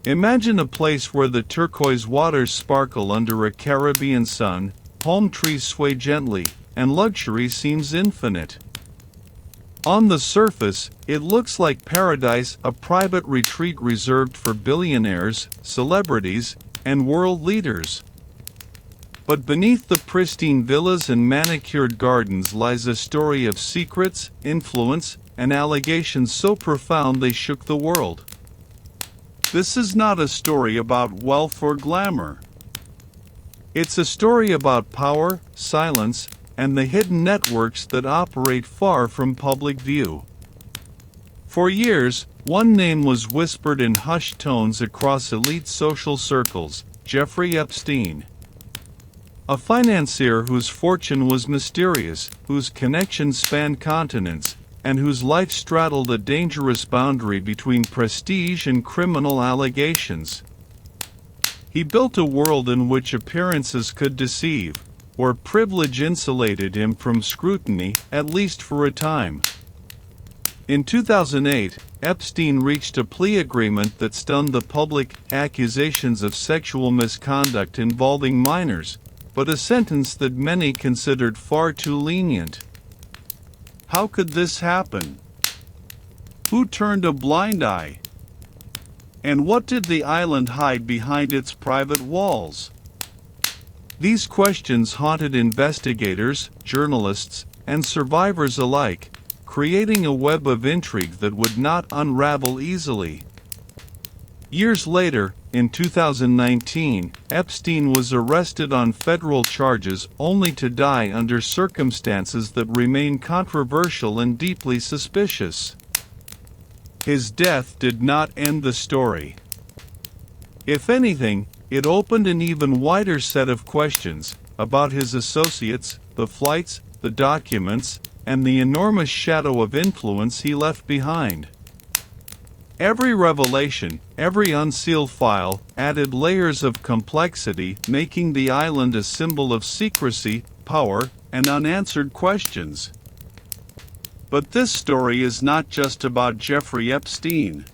Imagine a place where the turquoise waters sparkle under a Caribbean sun, palm trees sway gently, and luxury seems infinite. On the surface, it looks like paradise, a private retreat reserved for billionaires, celebrities, and world leaders. But beneath the pristine villas and manicured gardens lies a story of secrets, influence, and allegations so profound they shook the world. This is not a story about wealth or glamour. It's a story about power, silence, and the hidden networks that operate far from public view. For years, one name was whispered in hushed tones across elite social circles: Jeffrey Epstein. A financier whose fortune was mysterious, whose connections spanned continents, and whose life straddled a dangerous boundary between prestige and criminal allegations. He built a world in which appearances could deceive, where privilege insulated him from scrutiny, at least for a time. In 2008, Epstein reached a plea agreement that stunned the public: accusations of sexual misconduct involving minors, but a sentence that many considered far too lenient. How could this happen? Who turned a blind eye? And what did the island hide behind its private walls? These questions haunted investigators, journalists, and survivors alike, creating a web of intrigue that would not unravel easily. Years later, in 2019, Epstein was arrested on federal charges only to die under circumstances that remain controversial and deeply suspicious. His death did not end the story. If anything, it opened an even wider set of questions about his associates, the flights, the documents, and the enormous shadow of influence he left behind. Every revelation, every unsealed file, added layers of complexity, making the island a symbol of secrecy, power, and unanswered questions. But this story is not just about Jeffrey Epstein.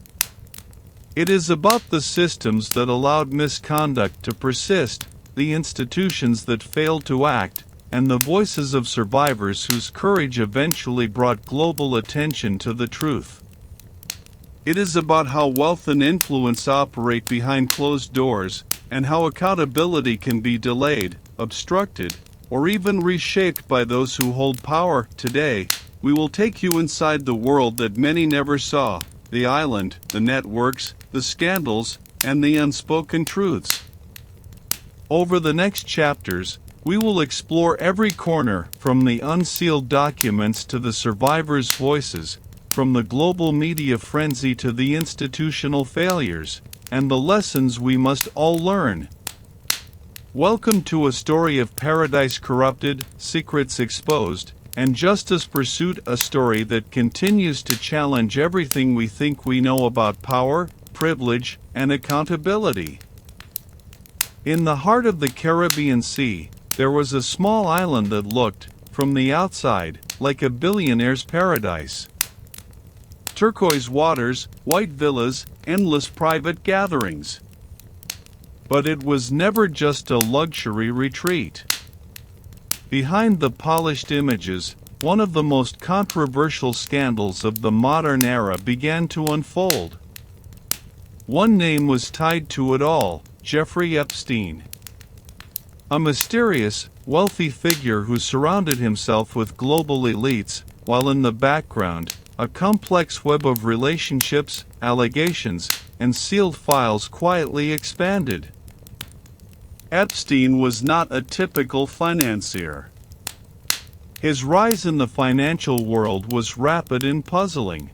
It is about the systems that allowed misconduct to persist, the institutions that failed to act, and the voices of survivors whose courage eventually brought global attention to the truth. It is about how wealth and influence operate behind closed doors, and how accountability can be delayed, obstructed, or even reshaped by those who hold power. Today, we will take you inside the world that many never saw: the island, the networks, the scandals, and the unspoken truths. Over the next chapters, we will explore every corner, from the unsealed documents to the survivors' voices, from the global media frenzy to the institutional failures, and the lessons we must all learn. Welcome to a story of paradise corrupted, secrets exposed, and justice pursued, a story that continues to challenge everything we think we know about power, privilege, and accountability. In the heart of the Caribbean Sea, there was a small island that looked, from the outside, like a billionaire's paradise. Turquoise waters, white villas, endless private gatherings. But it was never just a luxury retreat. Behind the polished images, one of the most controversial scandals of the modern era began to unfold. One name was tied to it all: Jeffrey Epstein. A mysterious, wealthy figure who surrounded himself with global elites, while in the background, a complex web of relationships, allegations, and sealed files quietly expanded. Epstein was not a typical financier. His rise in the financial world was rapid and puzzling.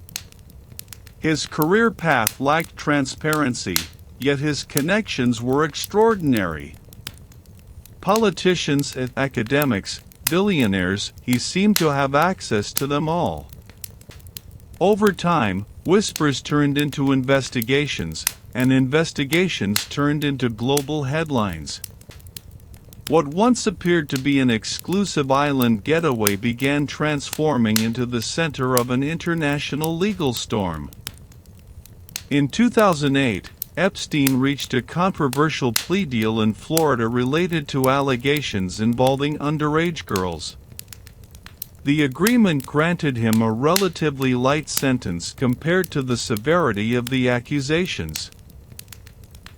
His career path lacked transparency, yet his connections were extraordinary. Politicians and academics, billionaires, he seemed to have access to them all. Over time, whispers turned into investigations, and investigations turned into global headlines. What once appeared to be an exclusive island getaway began transforming into the center of an international legal storm. In 2008, Epstein reached a controversial plea deal in Florida related to allegations involving underage girls. The agreement granted him a relatively light sentence compared to the severity of the accusations.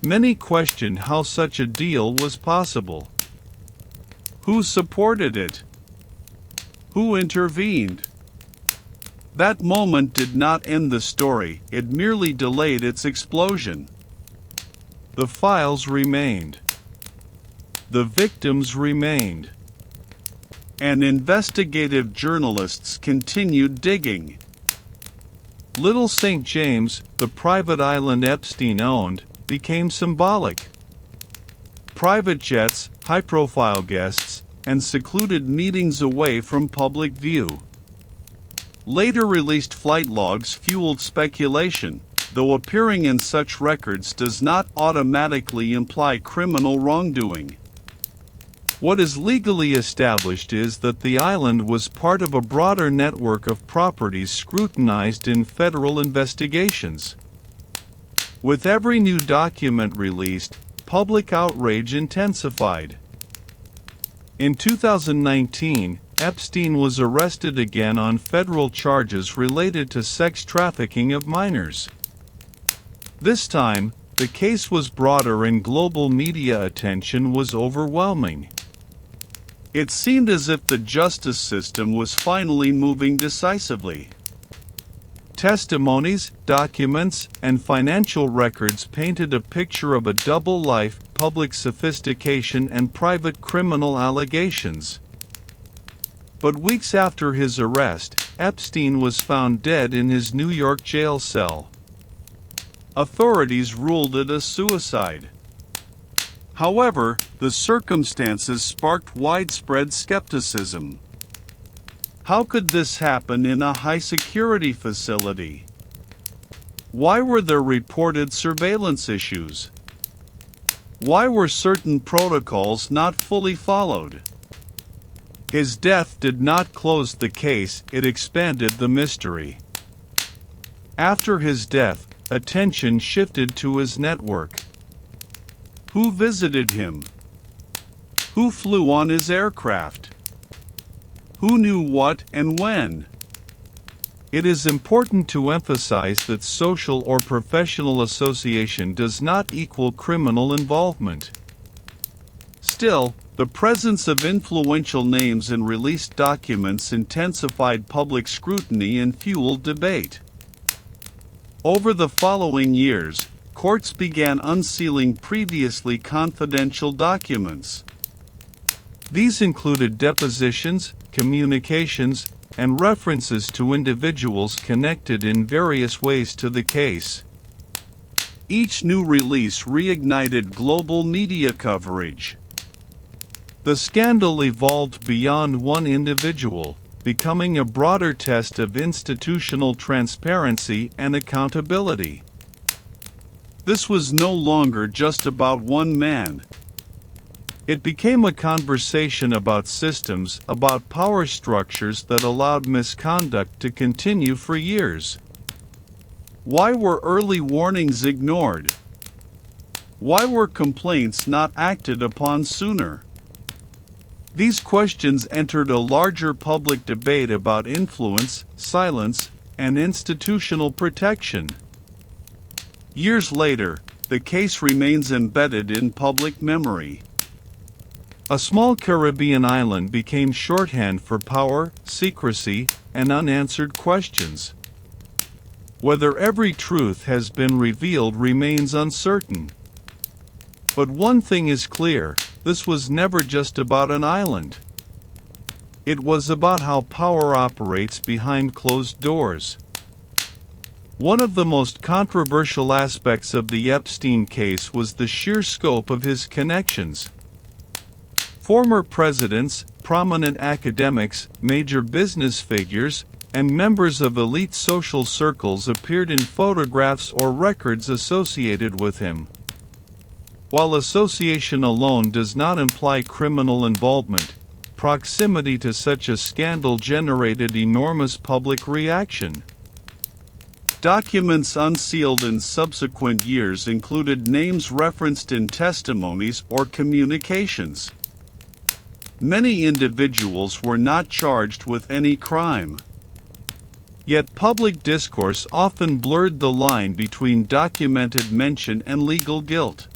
Many questioned how such a deal was possible. Who supported it? Who intervened? That moment did not end the story, it merely delayed its explosion. The files remained. The victims remained. And investigative journalists continued digging. Little St. James, the private island Epstein owned, became symbolic. Private jets, high-profile guests, and secluded meetings away from public view. Later released flight logs fueled speculation, though appearing in such records does not automatically imply criminal wrongdoing. What is legally established is that the island was part of a broader network of properties scrutinized in federal investigations. With every new document released, public outrage intensified. In 2019, Epstein was arrested again on federal charges related to sex trafficking of minors. This time, the case was broader and global media attention was overwhelming. It seemed as if the justice system was finally moving decisively. Testimonies, documents, and financial records painted a picture of a double life, public sophistication and private criminal allegations. But weeks after his arrest, Epstein was found dead in his New York jail cell. Authorities ruled it a suicide. However, the circumstances sparked widespread skepticism. How could this happen in a high-security facility? Why were there reported surveillance issues? Why were certain protocols not fully followed? His death did not close the case, it expanded the mystery. After his death, attention shifted to his network. Who visited him? Who flew on his aircraft? Who knew what and when? It is important to emphasize that social or professional association does not equal criminal involvement. Still, the presence of influential names in released documents intensified public scrutiny and fueled debate. Over the following years, courts began unsealing previously confidential documents. These included depositions, communications, and references to individuals connected in various ways to the case. Each new release reignited global media coverage. The scandal evolved beyond one individual, becoming a broader test of institutional transparency and accountability. This was no longer just about one man. It became a conversation about systems, about power structures that allowed misconduct to continue for years. Why were early warnings ignored? Why were complaints not acted upon sooner? These questions entered a larger public debate about influence, silence, and institutional protection. Years later, the case remains embedded in public memory. A small Caribbean island became shorthand for power, secrecy, and unanswered questions. Whether every truth has been revealed remains uncertain. But one thing is clear, this was never just about an island. It was about how power operates behind closed doors. One of the most controversial aspects of the Epstein case was the sheer scope of his connections. Former presidents, prominent academics, major business figures, and members of elite social circles appeared in photographs or records associated with him. While association alone does not imply criminal involvement, proximity to such a scandal generated enormous public reaction. Documents unsealed in subsequent years included names referenced in testimonies or communications. Many individuals were not charged with any crime. Yet public discourse often blurred the line between documented mention and legal guilt.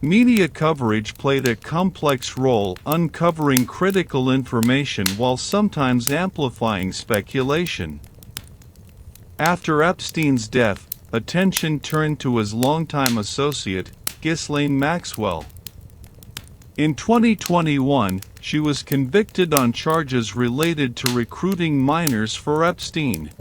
Media coverage played a complex role, uncovering critical information while sometimes amplifying speculation. After Epstein's death, attention turned to his longtime associate, Ghislaine Maxwell. In 2021, she was convicted on charges related to recruiting minors for Epstein.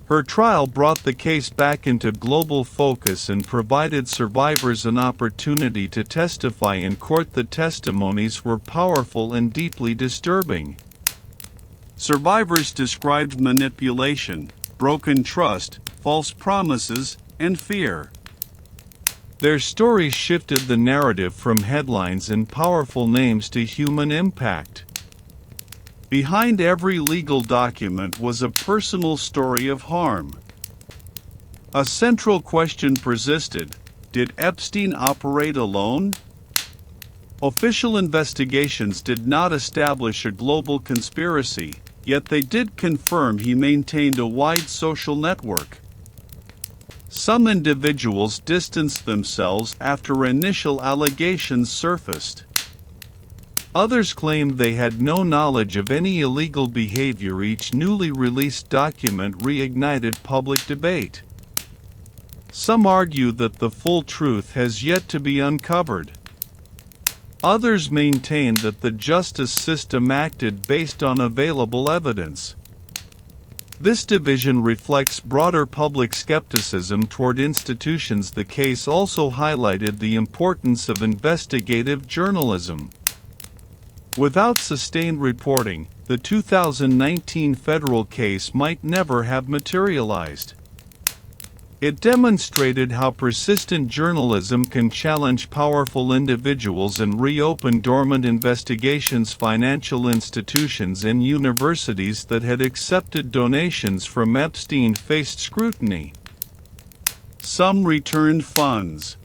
Her trial brought the case back into global focus and provided survivors an opportunity to testify in court. The testimonies were powerful and deeply disturbing. Survivors described manipulation, broken trust, false promises, and fear. Their stories shifted the narrative from headlines and powerful names to human impact. Behind every legal document was a personal story of harm. A central question persisted: did Epstein operate alone? Official investigations did not establish a global conspiracy, yet they did confirm he maintained a wide social network. Some individuals distanced themselves after initial allegations surfaced. Others claimed they had no knowledge of any illegal behavior. Each newly released document reignited public debate. Some argue that the full truth has yet to be uncovered. Others maintain that the justice system acted based on available evidence. This division reflects broader public skepticism toward institutions. The case also highlighted the importance of investigative journalism. Without sustained reporting, the 2019 federal case might never have materialized. It demonstrated how persistent journalism can challenge powerful individuals and reopen dormant investigations. Financial institutions and universities that had accepted donations from Epstein faced scrutiny. Some returned funds.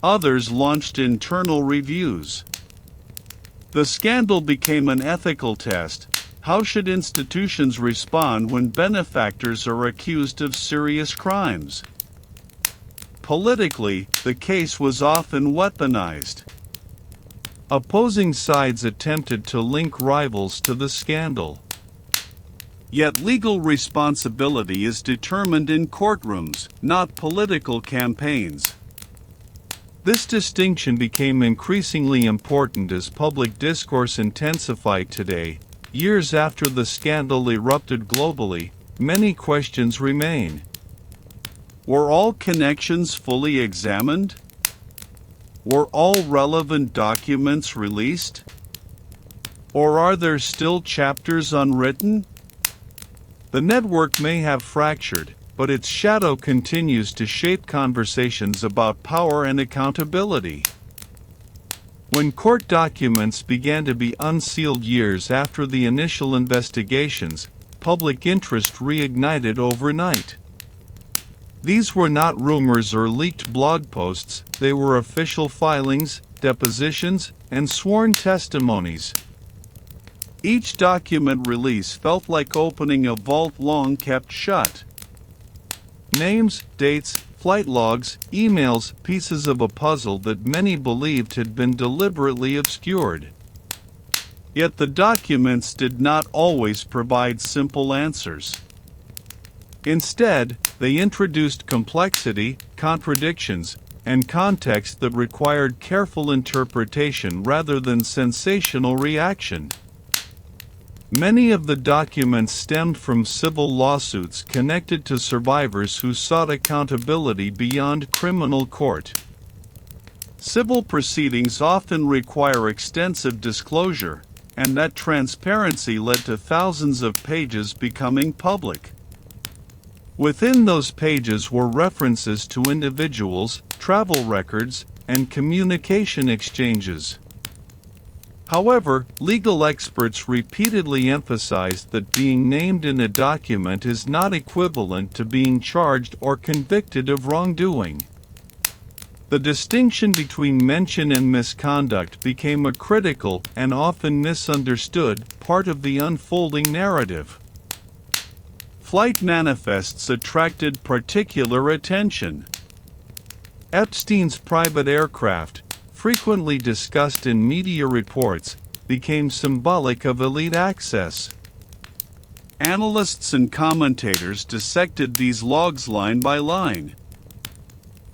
Others launched internal reviews. The scandal became an ethical test. How should institutions respond when benefactors are accused of serious crimes? Politically, the case was often weaponized. Opposing sides attempted to link rivals to the scandal. Yet legal responsibility is determined in courtrooms, not political campaigns. This distinction became increasingly important as public discourse intensified. Today, years after the scandal erupted globally, many questions remain. Were all connections fully examined? Were all relevant documents released? Or are there still chapters unwritten? The network may have fractured, but its shadow continues to shape conversations about power and accountability. When court documents began to be unsealed years after the initial investigations, public interest reignited overnight. These were not rumors or leaked blog posts, they were official filings, depositions, and sworn testimonies. Each document release felt like opening a vault long kept shut. Names, dates, flight logs, emails, pieces of a puzzle that many believed had been deliberately obscured. Yet the documents did not always provide simple answers. Instead, they introduced complexity, contradictions, and context that required careful interpretation rather than sensational reaction. Many of the documents stemmed from civil lawsuits connected to survivors who sought accountability beyond criminal court. Civil proceedings often require extensive disclosure, and that transparency led to thousands of pages becoming public. Within those pages were references to individuals, travel records, and communication exchanges. However, legal experts repeatedly emphasized that being named in a document is not equivalent to being charged or convicted of wrongdoing. The distinction between mention and misconduct became a critical and often misunderstood part of the unfolding narrative. Flight manifests attracted particular attention. Epstein's private aircraft, frequently discussed in media reports, became symbolic of elite access. Analysts and commentators dissected these logs line by line.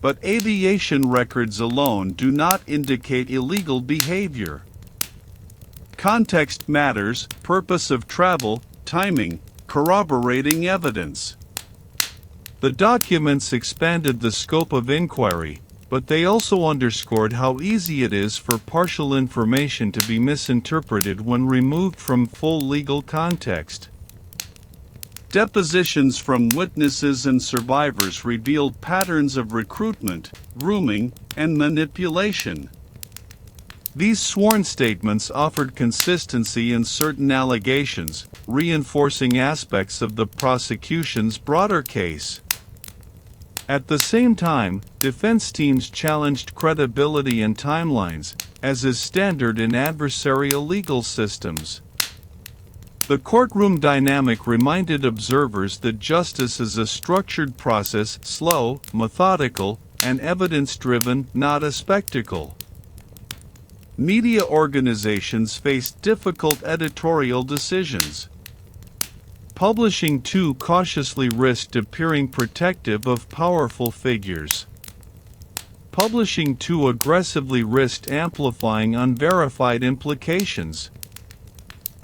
But aviation records alone do not indicate illegal behavior. Context matters, purpose of travel, timing, corroborating evidence. The documents expanded the scope of inquiry, but they also underscored how easy it is for partial information to be misinterpreted when removed from full legal context. Depositions from witnesses and survivors revealed patterns of recruitment, grooming, and manipulation. These sworn statements offered consistency in certain allegations, reinforcing aspects of the prosecution's broader case. At the same time, defense teams challenged credibility and timelines, as is standard in adversarial legal systems. The courtroom dynamic reminded observers that justice is a structured process, slow, methodical, and evidence-driven, not a spectacle. Media organizations faced difficult editorial decisions. Publishing too cautiously risked appearing protective of powerful figures. Publishing too aggressively risked amplifying unverified implications.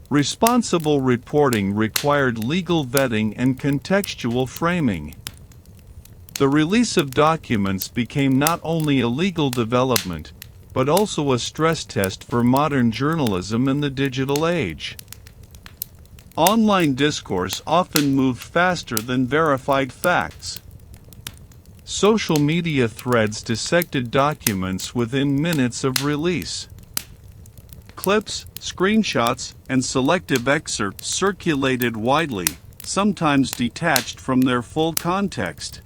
Responsible reporting required legal vetting and contextual framing. The release of documents became not only a legal development, but also a stress test for modern journalism in the digital age. Online discourse often moved faster than verified facts. Social media threads dissected documents within minutes of release. Clips, screenshots, and selective excerpts circulated widely, sometimes detached from their full context.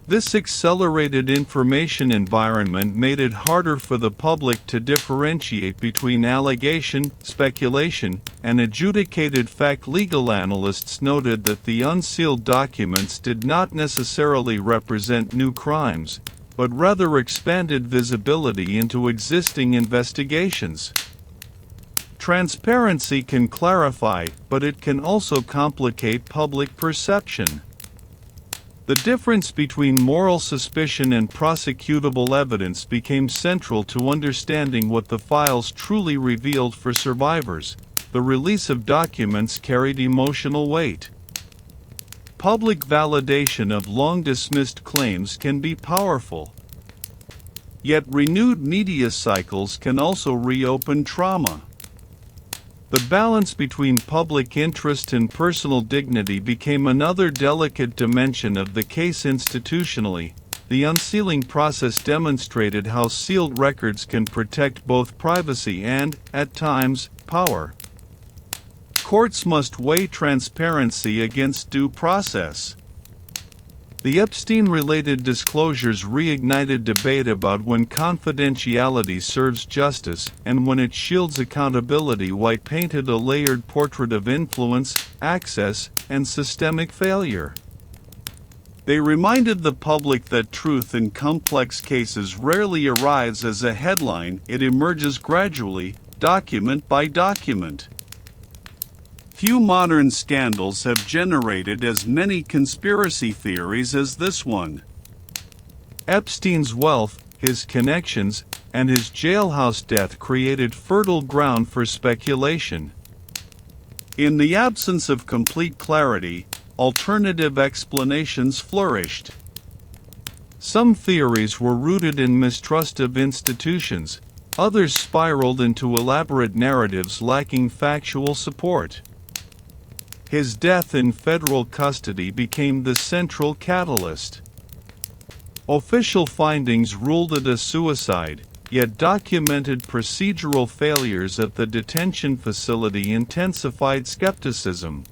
This accelerated information environment made it harder for the public to differentiate between allegation, speculation, and adjudicated fact. Legal analysts noted that the unsealed documents did not necessarily represent new crimes, but rather expanded visibility into existing investigations. Transparency can clarify, but it can also complicate public perception. The difference between moral suspicion and prosecutable evidence became central to understanding what the files truly revealed for survivors. The release of documents carried emotional weight. Public validation of long-dismissed claims can be powerful. Yet renewed media cycles can also reopen trauma. The balance between public interest and personal dignity became another delicate dimension of the case. Institutionally, the unsealing process demonstrated how sealed records can protect both privacy and, at times, power. Courts must weigh transparency against due process. The Epstein-related disclosures reignited debate about when confidentiality serves justice and when it shields accountability. White painted a layered portrait of influence, access, and systemic failure. They reminded the public that truth in complex cases rarely arrives as a headline, it emerges gradually, document by document. Few modern scandals have generated as many conspiracy theories as this one. Epstein's wealth, his connections, and his jailhouse death created fertile ground for speculation. In the absence of complete clarity, alternative explanations flourished. Some theories were rooted in mistrust of institutions, others spiraled into elaborate narratives lacking factual support. His death in federal custody became the central catalyst. Official findings ruled it a suicide, yet documented procedural failures at the detention facility intensified skepticism.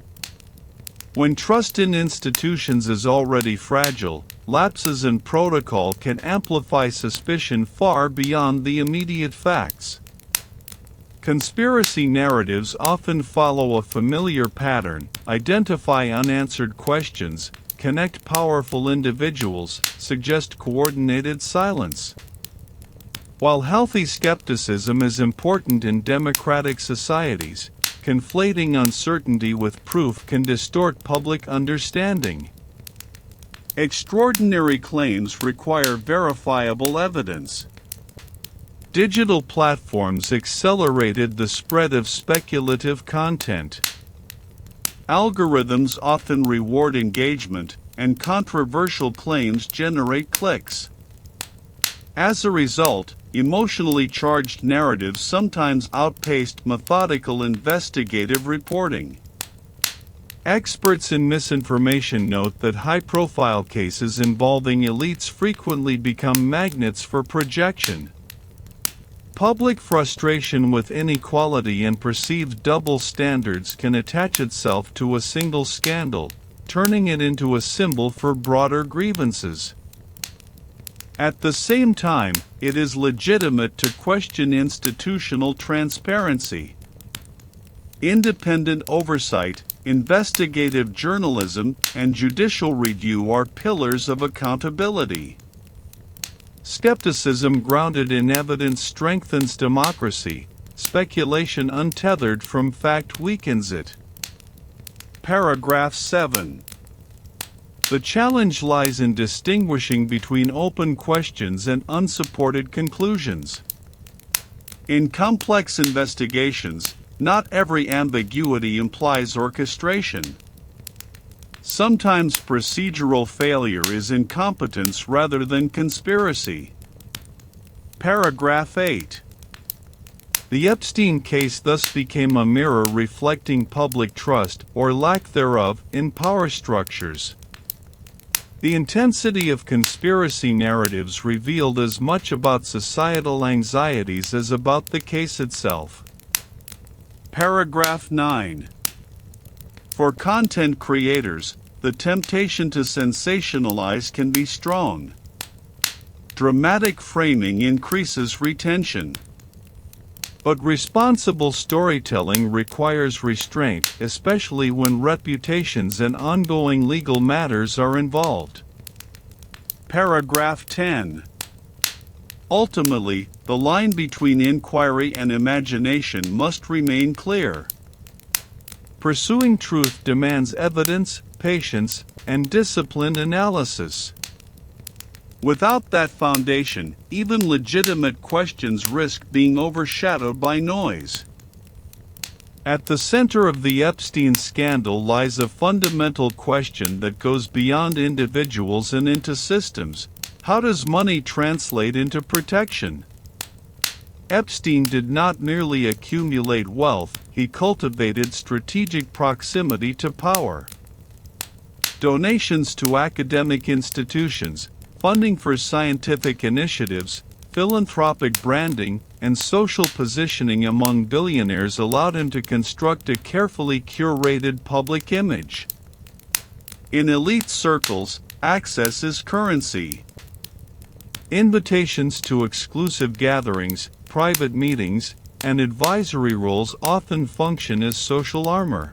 When trust in institutions is already fragile, lapses in protocol can amplify suspicion far beyond the immediate facts. Conspiracy narratives often follow a familiar pattern, identify unanswered questions, connect powerful individuals, suggest coordinated silence. While healthy skepticism is important in democratic societies, conflating uncertainty with proof can distort public understanding. Extraordinary claims require verifiable evidence. Digital platforms accelerated the spread of speculative content. Algorithms often reward engagement, and controversial claims generate clicks. As a result, emotionally charged narratives sometimes outpaced methodical investigative reporting. Experts in misinformation note that high-profile cases involving elites frequently become magnets for projection. Public frustration with inequality and perceived double standards can attach itself to a single scandal, turning it into a symbol for broader grievances. At the same time, it is legitimate to question institutional transparency. Independent oversight, investigative journalism, and judicial review are pillars of accountability. Skepticism grounded in evidence strengthens democracy. Speculation untethered from fact weakens it. Paragraph 7. The challenge lies in distinguishing between open questions and unsupported conclusions. In complex investigations, not every ambiguity implies orchestration. Sometimes procedural failure is incompetence rather than conspiracy. Paragraph 8. The Epstein case thus became a mirror reflecting public trust, or lack thereof, in power structures. The intensity of conspiracy narratives revealed as much about societal anxieties as about the case itself. Paragraph 9. For content creators, the temptation to sensationalize can be strong. Dramatic framing increases retention. But responsible storytelling requires restraint, especially when reputations and ongoing legal matters are involved. Paragraph 10. Ultimately, the line between inquiry and imagination must remain clear. Pursuing truth demands evidence, patience, and disciplined analysis. Without that foundation, even legitimate questions risk being overshadowed by noise. At the center of the Epstein scandal lies a fundamental question that goes beyond individuals and into systems. How does money translate into protection? Epstein did not merely accumulate wealth, he cultivated strategic proximity to power. Donations to academic institutions, funding for scientific initiatives, philanthropic branding, and social positioning among billionaires allowed him to construct a carefully curated public image. In elite circles, access is currency. Invitations to exclusive gatherings, private meetings, and advisory roles often function as social armor.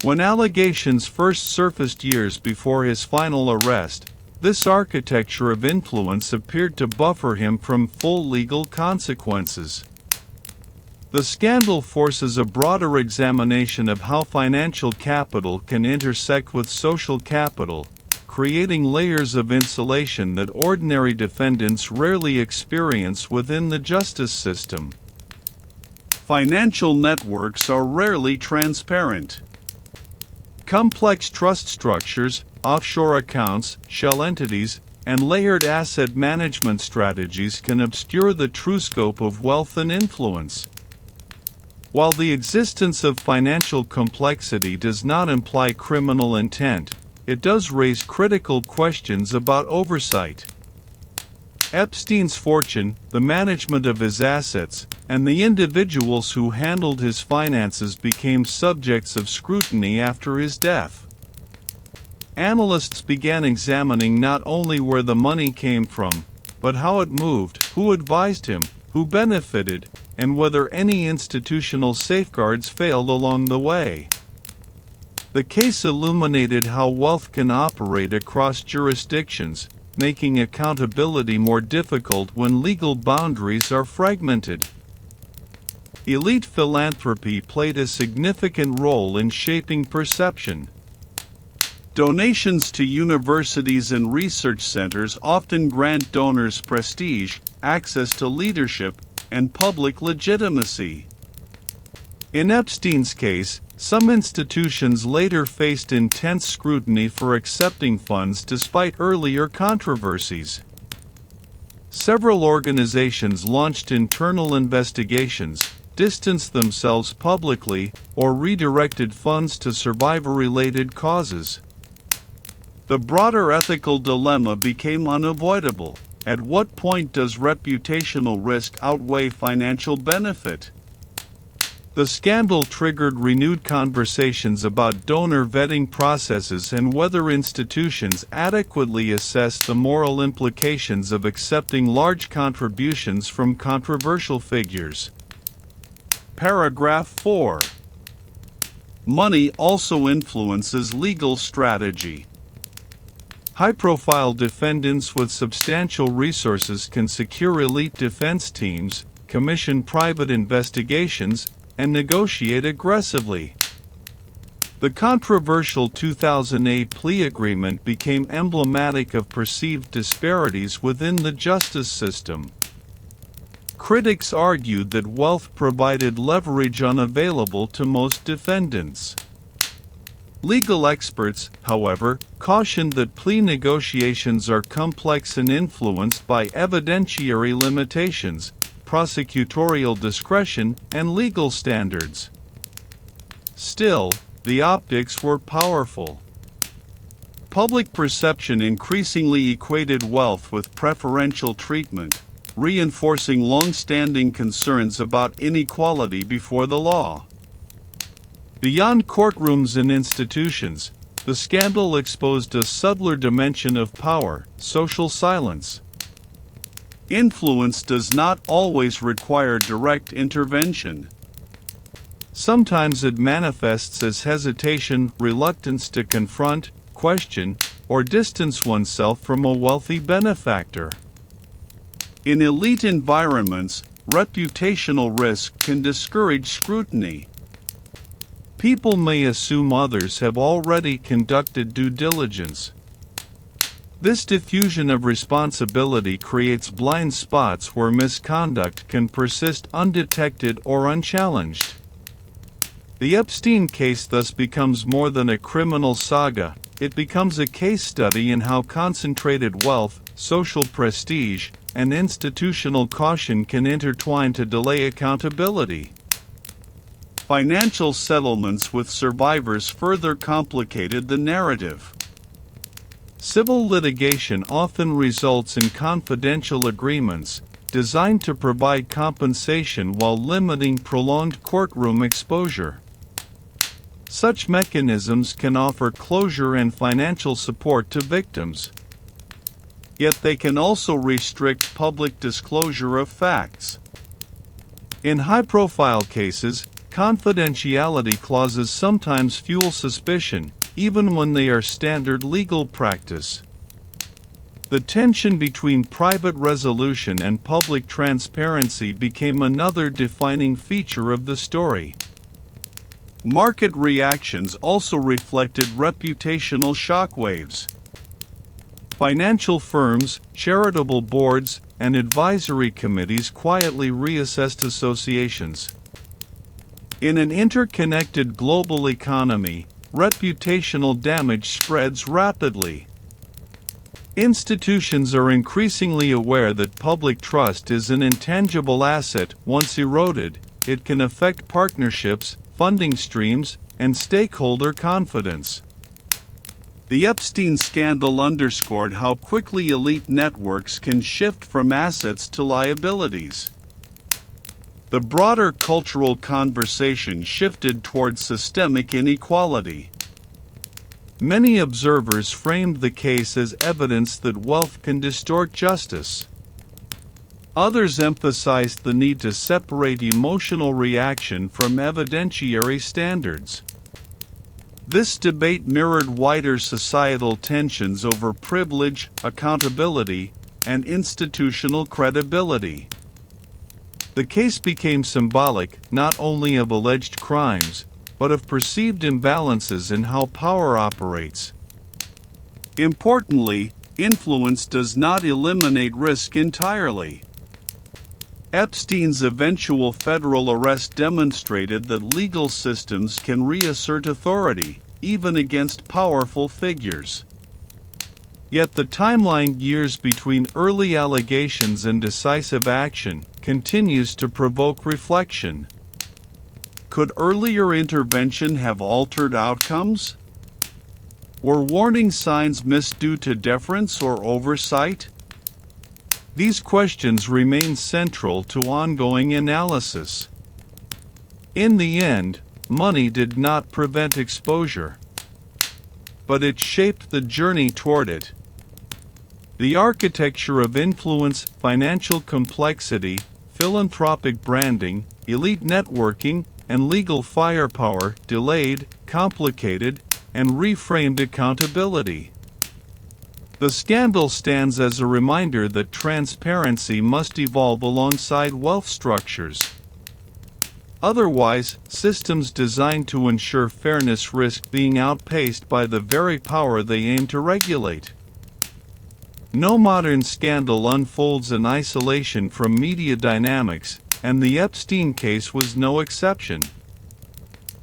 When allegations first surfaced years before his final arrest, this architecture of influence appeared to buffer him from full legal consequences. The scandal forces a broader examination of how financial capital can intersect with social capital, creating layers of insulation that ordinary defendants rarely experience within the justice system. Financial networks are rarely transparent. Complex trust structures, offshore accounts, shell entities, and layered asset management strategies can obscure the true scope of wealth and influence. While the existence of financial complexity does not imply criminal intent, it does raise critical questions about oversight. Epstein's fortune, the management of his assets, and the individuals who handled his finances became subjects of scrutiny after his death. Analysts began examining not only where the money came from, but how it moved, who advised him, who benefited, and whether any institutional safeguards failed along the way. The case illuminated how wealth can operate across jurisdictions, making accountability more difficult when legal boundaries are fragmented. Elite philanthropy played a significant role in shaping perception. Donations to universities and research centers often grant donors prestige, access to leadership, and public legitimacy. In Epstein's case, some institutions later faced intense scrutiny for accepting funds despite earlier controversies. Several organizations launched internal investigations, distanced themselves publicly, or redirected funds to survivor-related causes. The broader ethical dilemma became unavoidable. At what point does reputational risk outweigh financial benefit? The scandal triggered renewed conversations about donor vetting processes and whether institutions adequately assess the moral implications of accepting large contributions from controversial figures. Paragraph 4. Money also influences legal strategy. High-profile defendants with substantial resources can secure elite defense teams, commission private investigations, and negotiate aggressively. The controversial 2008 plea agreement became emblematic of perceived disparities within the justice system. Critics argued that wealth provided leverage unavailable to most defendants. Legal experts, however, cautioned that plea negotiations are complex and influenced by evidentiary limitations, prosecutorial discretion, and legal standards. Still, the optics were powerful. Public perception increasingly equated wealth with preferential treatment, reinforcing long-standing concerns about inequality before the law. Beyond courtrooms and institutions, the scandal exposed a subtler dimension of power: social silence. Influence does not always require direct intervention. Sometimes it manifests as hesitation, reluctance to confront, question, or distance oneself from a wealthy benefactor. In elite environments, reputational risk can discourage scrutiny. People may assume others have already conducted due diligence. This diffusion of responsibility creates blind spots where misconduct can persist undetected or unchallenged. The Epstein case thus becomes more than a criminal saga. It becomes a case study in how concentrated wealth, social prestige, and institutional caution can intertwine to delay accountability. Financial settlements with survivors further complicated the narrative. Civil litigation often results in confidential agreements, designed to provide compensation while limiting prolonged courtroom exposure. Such mechanisms can offer closure and financial support to victims. Yet they can also restrict public disclosure of facts. In high-profile cases, confidentiality clauses sometimes fuel suspicion, even when they are standard legal practice. The tension between private resolution and public transparency became another defining feature of the story. Market reactions also reflected reputational shockwaves. Financial firms, charitable boards, and advisory committees quietly reassessed associations. In an interconnected global economy, reputational damage spreads rapidly. Institutions are increasingly aware that public trust is an intangible asset. Once eroded, it can affect partnerships, funding streams, and stakeholder confidence. The Epstein scandal underscored how quickly elite networks can shift from assets to liabilities. The broader cultural conversation shifted toward systemic inequality. Many observers framed the case as evidence that wealth can distort justice. Others emphasized the need to separate emotional reaction from evidentiary standards. This debate mirrored wider societal tensions over privilege, accountability, and institutional credibility. The case became symbolic not only of alleged crimes, but of perceived imbalances in how power operates. Importantly, influence does not eliminate risk entirely. Epstein's eventual federal arrest demonstrated that legal systems can reassert authority, even against powerful figures. Yet the timeline years between early allegations and decisive action continues to provoke reflection. Could earlier intervention have altered outcomes? Were warning signs missed due to deference or oversight? These questions remain central to ongoing analysis. In the end, money did not prevent exposure, but it shaped the journey toward it. The architecture of influence, financial complexity, philanthropic branding, elite networking, and legal firepower delayed, complicated, and reframed accountability. The scandal stands as a reminder that transparency must evolve alongside wealth structures. Otherwise, systems designed to ensure fairness risk being outpaced by the very power they aim to regulate. No modern scandal unfolds in isolation from media dynamics, and the Epstein case was no exception.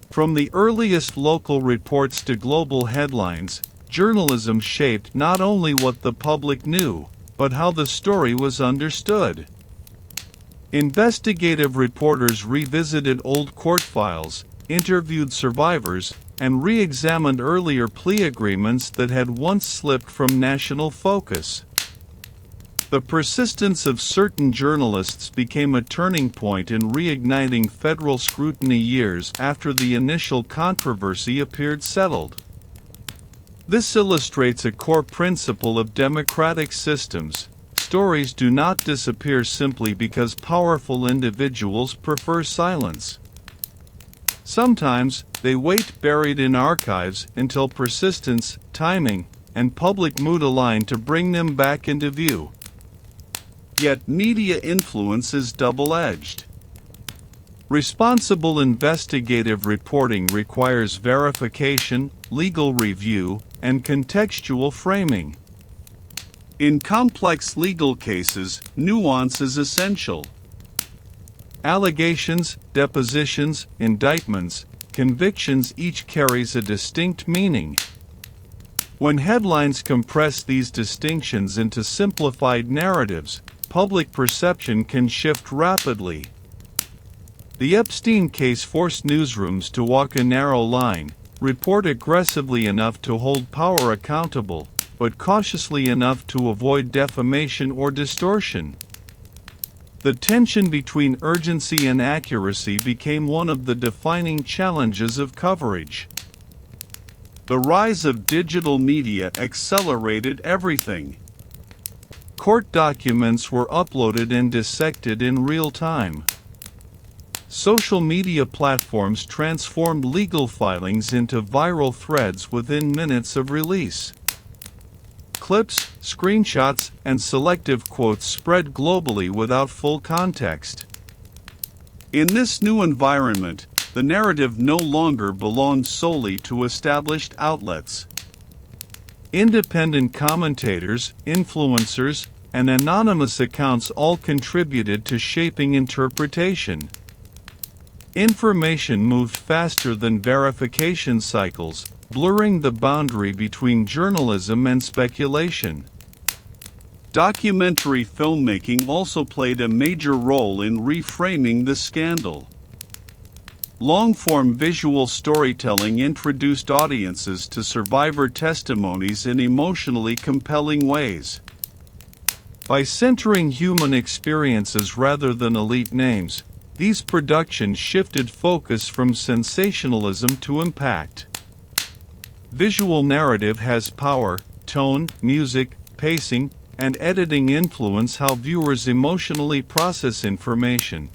From the earliest local reports to global headlines, journalism shaped not only what the public knew, but how the story was understood. Investigative reporters revisited old court files, interviewed survivors, and re-examined earlier plea agreements that had once slipped from national focus. The persistence of certain journalists became a turning point in reigniting federal scrutiny years after the initial controversy appeared settled. This illustrates a core principle of democratic systems. Stories do not disappear simply because powerful individuals prefer silence. Sometimes, they wait buried in archives until persistence, timing, and public mood align to bring them back into view. Yet media influence is double-edged. Responsible investigative reporting requires verification, legal review, and contextual framing. In complex legal cases, nuance is essential. Allegations, depositions, indictments, convictions each carries a distinct meaning. When headlines compress these distinctions into simplified narratives, public perception can shift rapidly. The Epstein case forced newsrooms to walk a narrow line, report aggressively enough to hold power accountable, but cautiously enough to avoid defamation or distortion. The tension between urgency and accuracy became one of the defining challenges of coverage. The rise of digital media accelerated everything. Court documents were uploaded and dissected in real time. Social media platforms transformed legal filings into viral threads within minutes of release. Clips, screenshots, and selective quotes spread globally without full context. In this new environment, the narrative no longer belonged solely to established outlets. Independent commentators, influencers, and anonymous accounts all contributed to shaping interpretation. Information moved faster than verification cycles, blurring the boundary between journalism and speculation. Documentary filmmaking also played a major role in reframing the scandal. long-form visual storytelling introduced audiences to survivor testimonies in emotionally compelling ways. By centering human experiences rather than elite names, these productions shifted focus from sensationalism to impact. Visual narrative has power. Tone, music, pacing, and editing influence how viewers emotionally process information.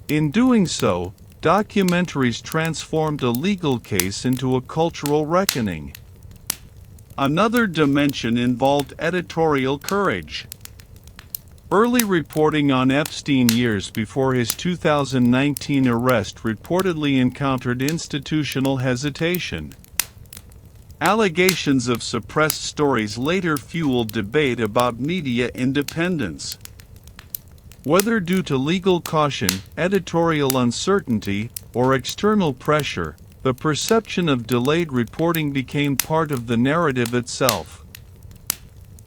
In doing so, documentaries transformed a legal case into a cultural reckoning. Another dimension involved editorial courage. Early reporting on Epstein years before his 2019 arrest reportedly encountered institutional hesitation. Allegations of suppressed stories later fueled debate about media independence. Whether due to legal caution, editorial uncertainty, or external pressure, the perception of delayed reporting became part of the narrative itself.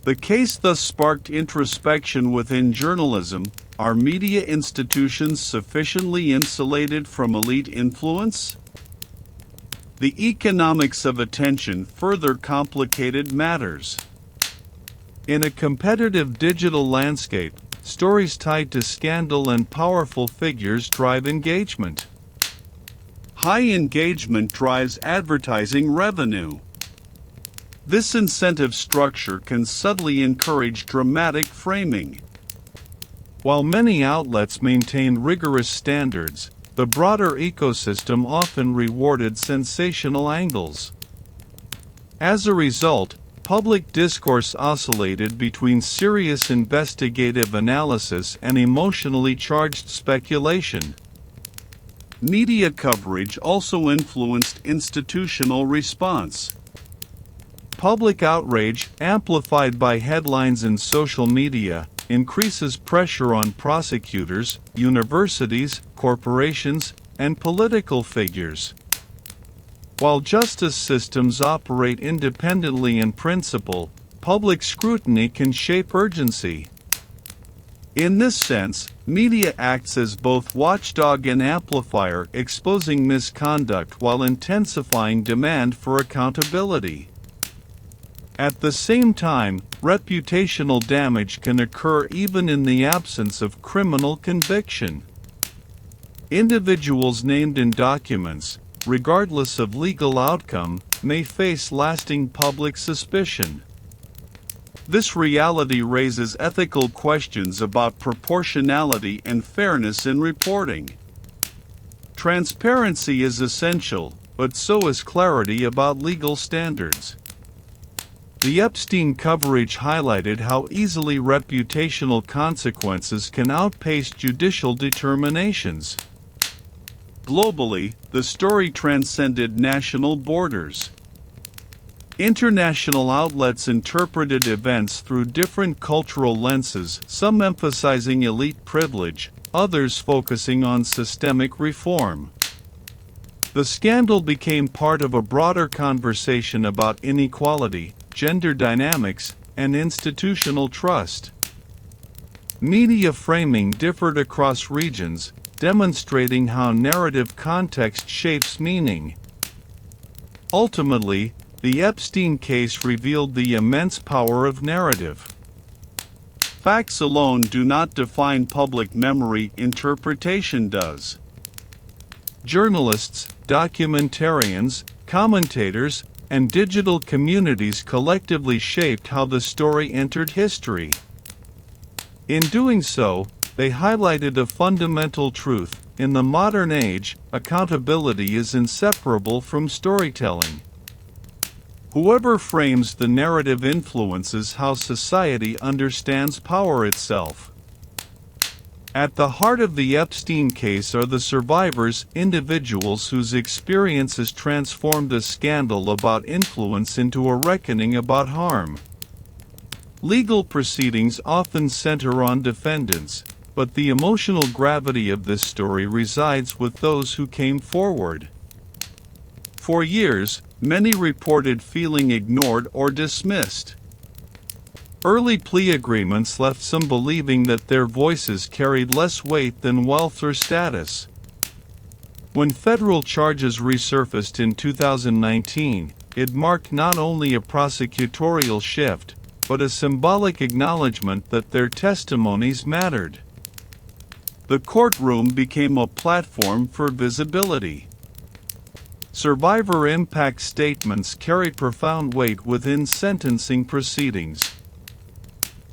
The case thus sparked introspection within journalism. Are media institutions sufficiently insulated from elite influence? The economics of attention further complicated matters. In a competitive digital landscape, stories tied to scandal and powerful figures drive engagement. High engagement drives advertising revenue. This incentive structure can subtly encourage dramatic framing. While many outlets maintain rigorous standards, the broader ecosystem often rewarded sensational angles. As a result, public discourse oscillated between serious investigative analysis and emotionally charged speculation. Media coverage also influenced institutional response. Public outrage, amplified by headlines and social media, increases pressure on prosecutors, universities, corporations, and political figures. While justice systems operate independently in principle, public scrutiny can shape urgency. In this sense, media acts as both watchdog and amplifier, exposing misconduct while intensifying demand for accountability. At the same time, reputational damage can occur even in the absence of criminal conviction. Individuals named in documents, regardless of legal outcome, may face lasting public suspicion. This reality raises ethical questions about proportionality and fairness in reporting. Transparency is essential, but so is clarity about legal standards. The Epstein coverage highlighted how easily reputational consequences can outpace judicial determinations. Globally, the story transcended national borders. International outlets interpreted events through different cultural lenses, some emphasizing elite privilege, others focusing on systemic reform. The scandal became part of a broader conversation about inequality, gender dynamics, and institutional trust. Media framing differed across regions, demonstrating how narrative context shapes meaning. Ultimately, the Epstein case revealed the immense power of narrative. Facts alone do not define public memory, interpretation does. Journalists, documentarians, commentators, and digital communities collectively shaped how the story entered history. In doing so, they highlighted a fundamental truth: in the modern age, accountability is inseparable from storytelling. Whoever frames the narrative influences how society understands power itself. At the heart of the Epstein case are the survivors, individuals whose experiences transformed a scandal about influence into a reckoning about harm. Legal proceedings often center on defendants, but the emotional gravity of this story resides with those who came forward. For years, many reported feeling ignored or dismissed. Early plea agreements left some believing that their voices carried less weight than wealth or status. When federal charges resurfaced in 2019, it marked not only a prosecutorial shift, but a symbolic acknowledgement that their testimonies mattered. The courtroom became a platform for visibility. Survivor impact statements carry profound weight within sentencing proceedings.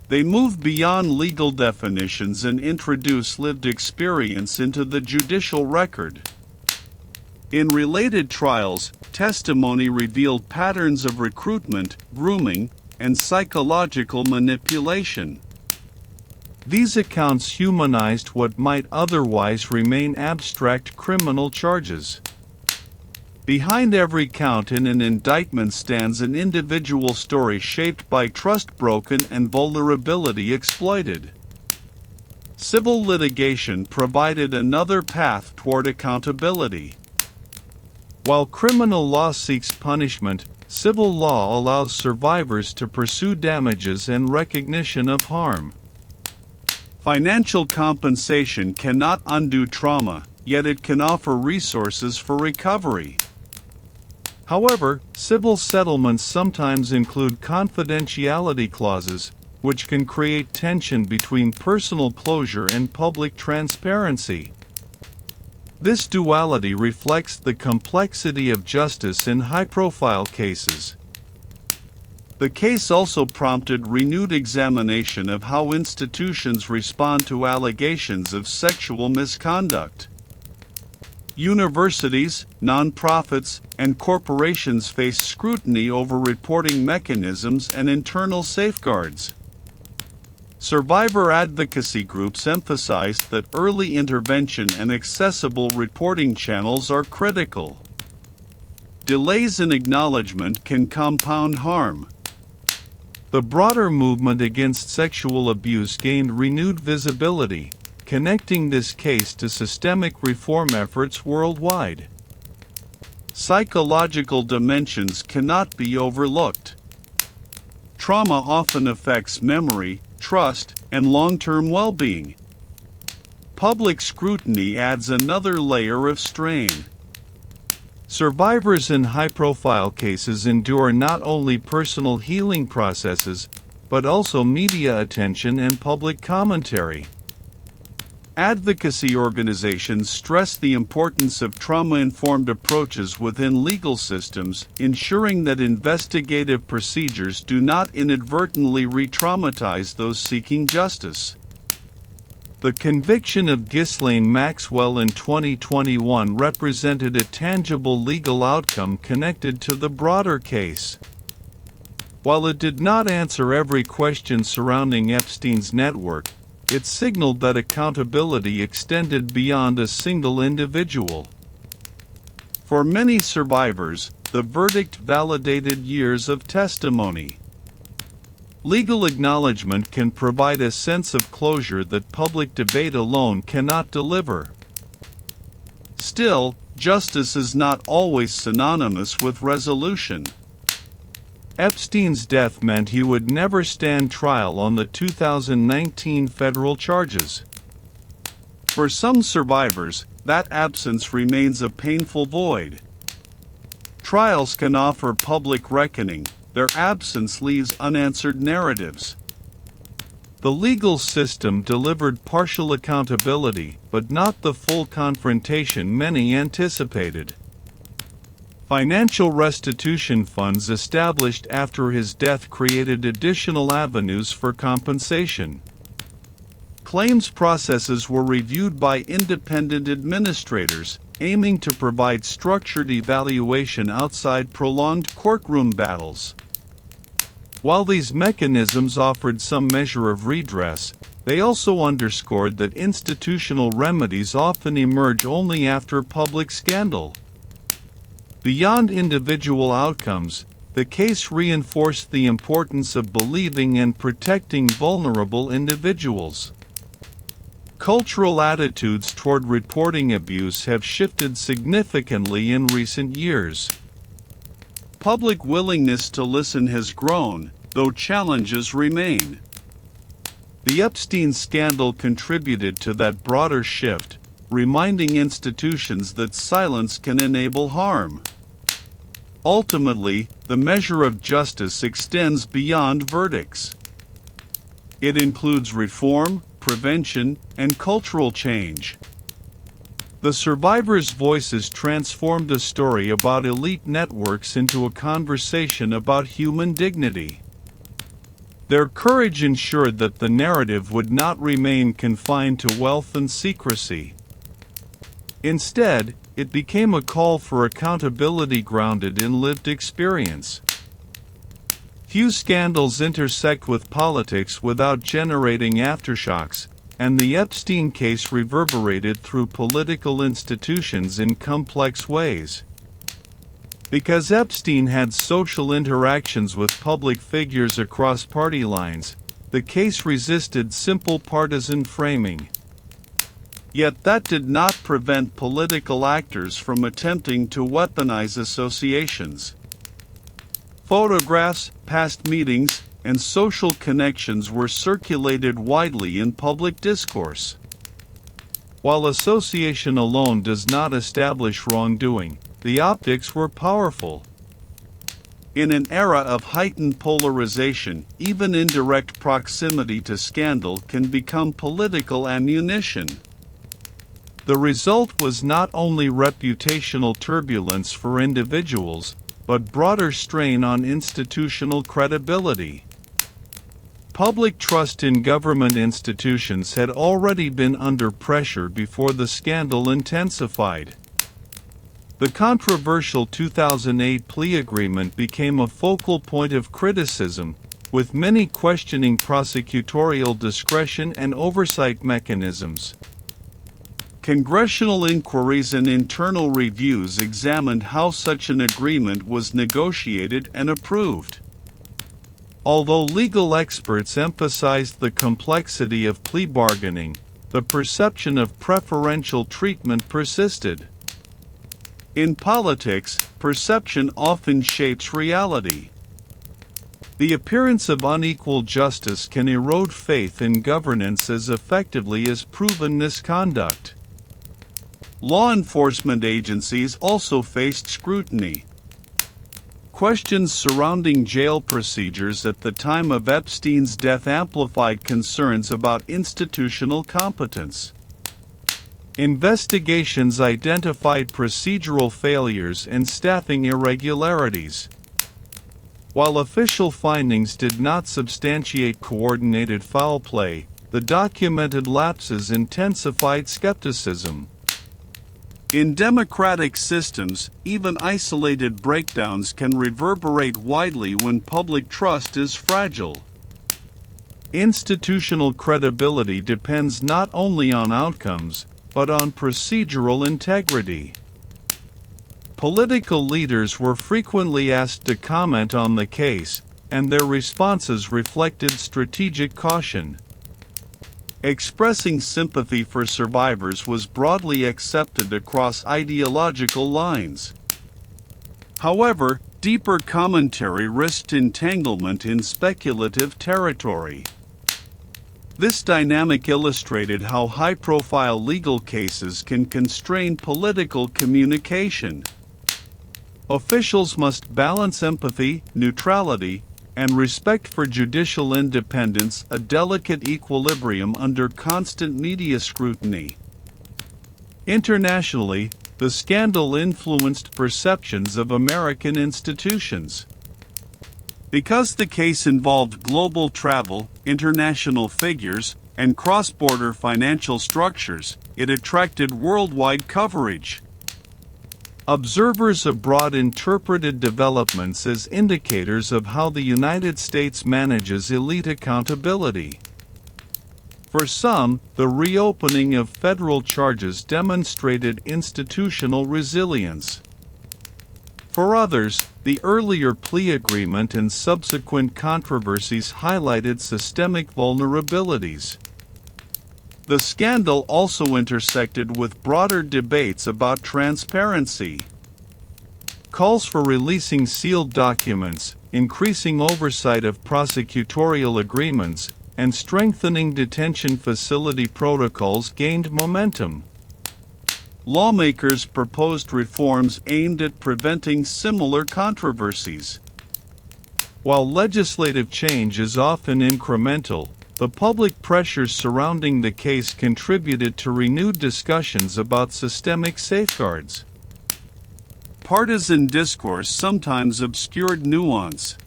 They move beyond legal definitions and introduce lived experience into the judicial record. In related trials, testimony revealed patterns of recruitment, grooming, and psychological manipulation. These accounts humanized what might otherwise remain abstract criminal charges. Behind every count in an indictment stands an individual story shaped by trust broken and vulnerability exploited. Civil litigation provided another path toward accountability. While criminal law seeks punishment, civil law allows survivors to pursue damages and recognition of harm. Financial compensation cannot undo trauma, yet it can offer resources for recovery. However, civil settlements sometimes include confidentiality clauses, which can create tension between personal closure and public transparency. This duality reflects the complexity of justice in high-profile cases. The case also prompted renewed examination of how institutions respond to allegations of sexual misconduct. Universities, nonprofits, and corporations face scrutiny over reporting mechanisms and internal safeguards. Survivor advocacy groups emphasized that early intervention and accessible reporting channels are critical. Delays in acknowledgement can compound harm. The broader movement against sexual abuse gained renewed visibility, connecting this case to systemic reform efforts worldwide. Psychological dimensions cannot be overlooked. Trauma often affects memory, trust, and long-term well-being. Public scrutiny adds another layer of strain. Survivors in high-profile cases endure not only personal healing processes, but also media attention and public commentary. Advocacy organizations stress the importance of trauma-informed approaches within legal systems, ensuring that investigative procedures do not inadvertently re-traumatize those seeking justice. The conviction of Ghislaine Maxwell in 2021 represented a tangible legal outcome connected to the broader case. While it did not answer every question surrounding Epstein's network, it signaled that accountability extended beyond a single individual. For many survivors, the verdict validated years of testimony. Legal acknowledgement can provide a sense of closure that public debate alone cannot deliver. Still, justice is not always synonymous with resolution. Epstein's death meant he would never stand trial on the 2019 federal charges. For some survivors, that absence remains a painful void. Trials can offer public reckoning, their absence leaves unanswered narratives. The legal system delivered partial accountability, but not the full confrontation many anticipated. Financial restitution funds established after his death created additional avenues for compensation. Claims processes were reviewed by independent administrators, aiming to provide structured evaluation outside prolonged courtroom battles. While these mechanisms offered some measure of redress, they also underscored that institutional remedies often emerge only after public scandal. Beyond individual outcomes, the case reinforced the importance of believing and protecting vulnerable individuals. Cultural attitudes toward reporting abuse have shifted significantly in recent years. Public willingness to listen has grown, though challenges remain. The Epstein scandal contributed to that broader shift, reminding institutions that silence can enable harm. Ultimately, the measure of justice extends beyond verdicts. It includes reform, prevention, and cultural change. The survivors' voices transformed a story about elite networks into a conversation about human dignity. Their courage ensured that the narrative would not remain confined to wealth and secrecy. Instead, it became a call for accountability grounded in lived experience. Few scandals intersect with politics without generating aftershocks, and the Epstein case reverberated through political institutions in complex ways. Because Epstein had social interactions with public figures across party lines, the case resisted simple partisan framing. Yet that did not prevent political actors from attempting to weaponize associations. Photographs, past meetings, and social connections were circulated widely in public discourse. While association alone does not establish wrongdoing, the optics were powerful. In an era of heightened polarization, even indirect proximity to scandal can become political ammunition. The result was not only reputational turbulence for individuals, but broader strain on institutional credibility. Public trust in government institutions had already been under pressure before the scandal intensified. The controversial 2008 plea agreement became a focal point of criticism, with many questioning prosecutorial discretion and oversight mechanisms. Congressional inquiries and internal reviews examined how such an agreement was negotiated and approved. Although legal experts emphasized the complexity of plea bargaining, the perception of preferential treatment persisted. In politics, perception often shapes reality. The appearance of unequal justice can erode faith in governance as effectively as proven misconduct. Law enforcement agencies also faced scrutiny. Questions surrounding jail procedures at the time of Epstein's death amplified concerns about institutional competence. Investigations identified procedural failures and staffing irregularities. While official findings did not substantiate coordinated foul play, the documented lapses intensified skepticism. In democratic systems, even isolated breakdowns can reverberate widely when public trust is fragile. Institutional credibility depends not only on outcomes, but on procedural integrity. Political leaders were frequently asked to comment on the case, and their responses reflected strategic caution. Expressing sympathy for survivors was broadly accepted across ideological lines. However, deeper commentary risked entanglement in speculative territory. This dynamic illustrated how high-profile legal cases can constrain political communication. Officials must balance empathy, neutrality, and respect for judicial independence, a delicate equilibrium under constant media scrutiny. Internationally, the scandal influenced perceptions of American institutions. Because the case involved global travel, international figures, and cross-border financial structures, it attracted worldwide coverage. Observers abroad interpreted developments as indicators of how the United States manages elite accountability. For some, the reopening of federal charges demonstrated institutional resilience. For others, the earlier plea agreement and subsequent controversies highlighted systemic vulnerabilities. The scandal also intersected with broader debates about transparency. Calls for releasing sealed documents, increasing oversight of prosecutorial agreements, and strengthening detention facility protocols gained momentum. lawmakers proposed reforms aimed at preventing similar controversies. While legislative change is often incremental, the public pressures surrounding the case contributed to renewed discussions about systemic safeguards. Partisan discourse sometimes obscured nuance.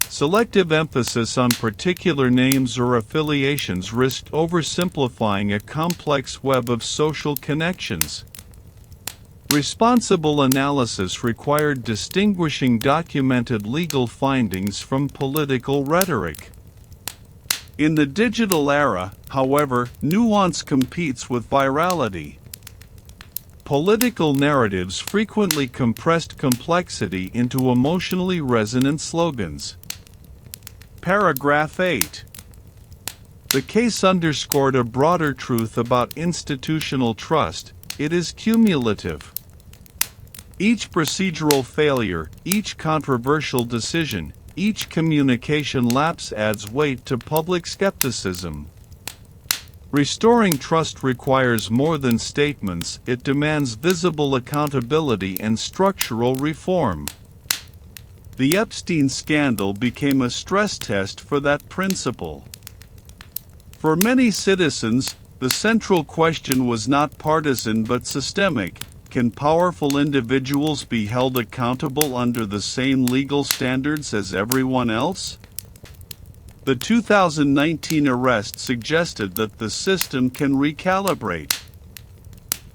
Selective emphasis on particular names or affiliations risked oversimplifying a complex web of social connections. Responsible analysis required distinguishing documented legal findings from political rhetoric. In the digital era, however, nuance competes with virality. Political narratives frequently compressed complexity into emotionally resonant slogans. Paragraph 8. The case underscored a broader truth about institutional trust: it is cumulative. Each procedural failure, each controversial decision, each communication lapse adds weight to public skepticism. Restoring trust requires more than statements, it demands visible accountability and structural reform. The Epstein scandal became a stress test for that principle. For many citizens, the central question was not partisan but systemic: can powerful individuals be held accountable under the same legal standards as everyone else? The 2019 arrest suggested that the system can recalibrate.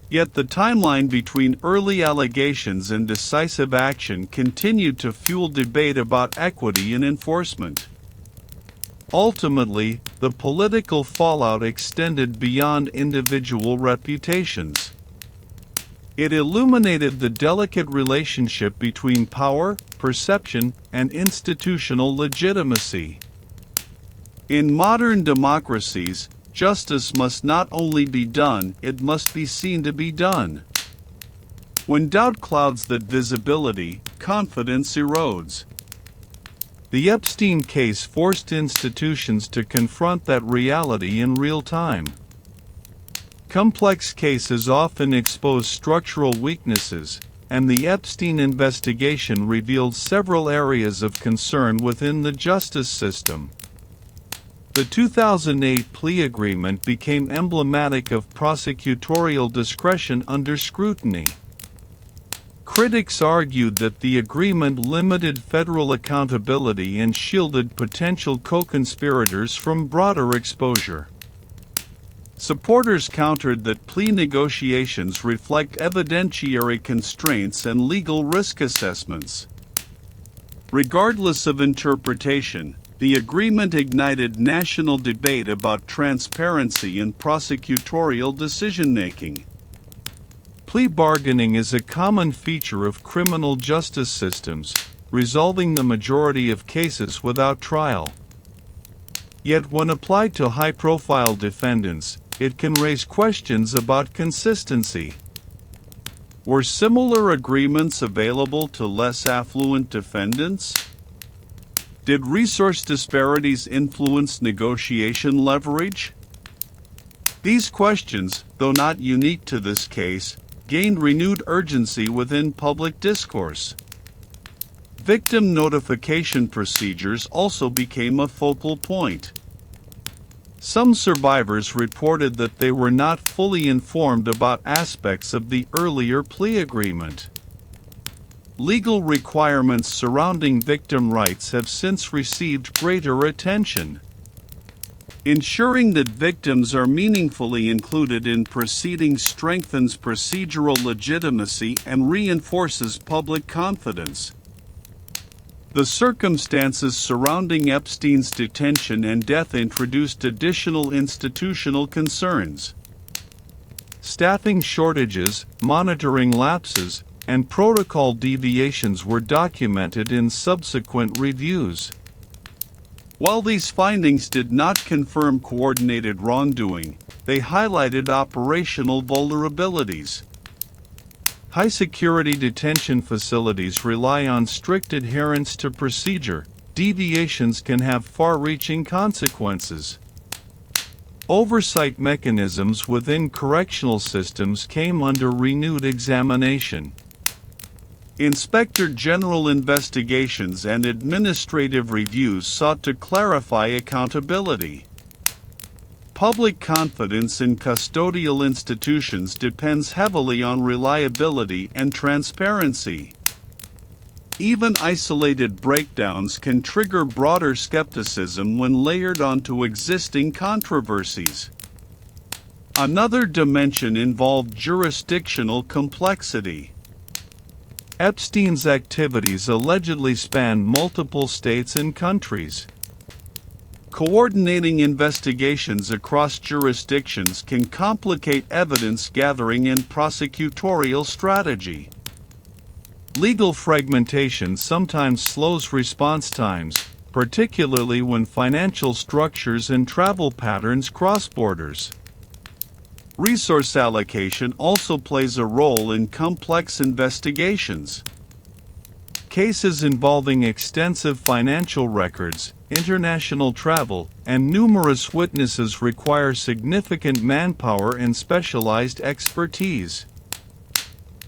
Yet the timeline between early allegations and decisive action continued to fuel debate about equity in enforcement. Ultimately, the political fallout extended beyond individual reputations. It illuminated the delicate relationship between power, perception, and institutional legitimacy. In modern democracies, justice must not only be done, it must be seen to be done. When doubt clouds that visibility, confidence erodes. The Epstein case forced institutions to confront that reality in real time. Complex cases often expose structural weaknesses, and the Epstein investigation revealed several areas of concern within the justice system. The 2008 plea agreement became emblematic of prosecutorial discretion under scrutiny. Critics argued that the agreement limited federal accountability and shielded potential co-conspirators from broader exposure. Supporters countered that plea negotiations reflect evidentiary constraints and legal risk assessments. Regardless of interpretation, the agreement ignited national debate about transparency in prosecutorial decision-making. Plea bargaining is a common feature of criminal justice systems, resolving the majority of cases without trial. Yet when applied to high-profile defendants, it can raise questions about consistency. Were similar agreements available to less affluent defendants? Did resource disparities influence negotiation leverage? These questions, though not unique to this case, gained renewed urgency within public discourse. Victim notification procedures also became a focal point. Some survivors reported that they were not fully informed about aspects of the earlier plea agreement. Legal requirements surrounding victim rights have since received greater attention. Ensuring that victims are meaningfully included in proceedings strengthens procedural legitimacy and reinforces public confidence. The circumstances surrounding Epstein's detention and death introduced additional institutional concerns. Staffing shortages, monitoring lapses, and protocol deviations were documented in subsequent reviews. While these findings did not confirm coordinated wrongdoing, they highlighted operational vulnerabilities. High-security detention facilities rely on strict adherence to procedure. Deviations can have far-reaching consequences. Oversight mechanisms within correctional systems came under renewed examination. Inspector General investigations and administrative reviews sought to clarify accountability. Public confidence in custodial institutions depends heavily on reliability and transparency. Even isolated breakdowns can trigger broader skepticism when layered onto existing controversies. Another dimension involved jurisdictional complexity. Epstein's activities allegedly spanned multiple states and countries. Coordinating investigations across jurisdictions can complicate evidence gathering and prosecutorial strategy. Legal fragmentation sometimes slows response times, particularly when financial structures and travel patterns cross borders. Resource allocation also plays a role in complex investigations. Cases involving extensive financial records, international travel, and numerous witnesses require significant manpower and specialized expertise.